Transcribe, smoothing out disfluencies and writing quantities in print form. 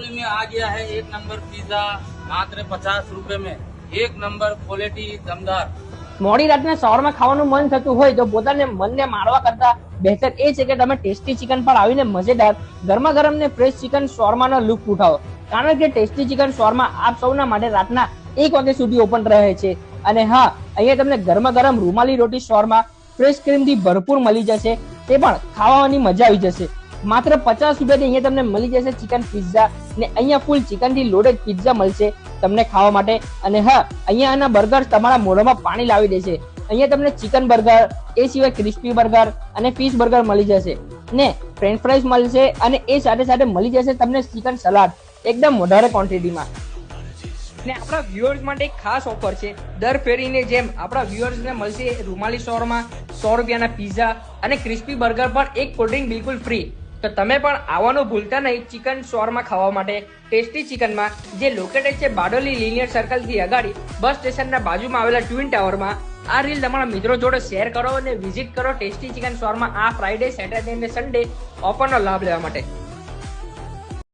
बारडोली में आ गया है एक नंबर पिज्जा मात्र 50 रुपए में, एक नंबर क्वालिटी दमदार। મોડી રાતના શોરમાં ખાવાનું મન થતું હોય તો પોતાને મનને મારવા કરતા બહેતર એ છે કે તમે ટેસ્ટી ચિકન પર આવીને મજેદાર ગરમા ગરમ ને ફ્રેશ ચિકન શોરમાનો લુક ઉઠાવો, કારણ કે ટેસ્ટી ચિકન શોરમા આપ સૌના માટે રાતના 1 વાગ્યા સુધી ઓપન રહે છે। અને હા, અહીંયા તમને ગરમા ગરમ રૂમાલી રોટી શોરમા ફ્રેશ ક્રીમ થી ભરપૂર મળી જશે, તે પણ ખાવાની મજા આવી જશે। માત્ર 50 રૂપિયાથી અહીંયા તમને મળી જશે ચિકન પિઝા ને અહીંયા ફૂલ ચિકન થી લોડેડ પિઝા મળશે તમને ખાવા માટે। અને હા, અહીંયા આના બર્ગર તમારા મોઢામાં પાણી લાવી દેશે। અહીંયા તમને ચિકન બર્ગર, એ સિવાય ક્રિસ્પી બર્ગર અને ફિશ બર્ગર મળી જશે ને ફ્રેન્ચ ફ્રાઈઝ મળશે, અને એ સાથે સાથે મળી જશે તમને ચિકન સલાડ એકદમ વધારે ક્વોન્ટિટીમાં। ને આપણા વ્યુઅર્સ માટે એક ખાસ ઓફર છે। દર ફેરીની જેમ આપણા વ્યુઅર્સને મળશે રૂમાલી શોરમાં 100 રૂપિયાના પિઝા અને ક્રિસ્પી બર્ગર પર એક કોલ્ડ ડ્રિંક બિલકુલ ફ્રી। તો તમે પણ આવવાનું ભૂલતા નહીં ચિકન શોરમાં ખાવા માટે ટેસ્ટી ચિકનમાં, જે લોકેટેડ છે બારડોલી લિનિયર સર્કલ થી અગાડી બસ સ્ટેશનના બાજુમાં આવેલા ટ્વિન ટાવરમાં। આ રીલ તમારા મિત્રો જોડે શેર કરો અને વિઝિટ કરો ટેસ્ટી ચિકન શોરમાં આ ફ્રાઈડે, સેટરડે અને સન્ડે ઓફરનો લાભ લેવા માટે।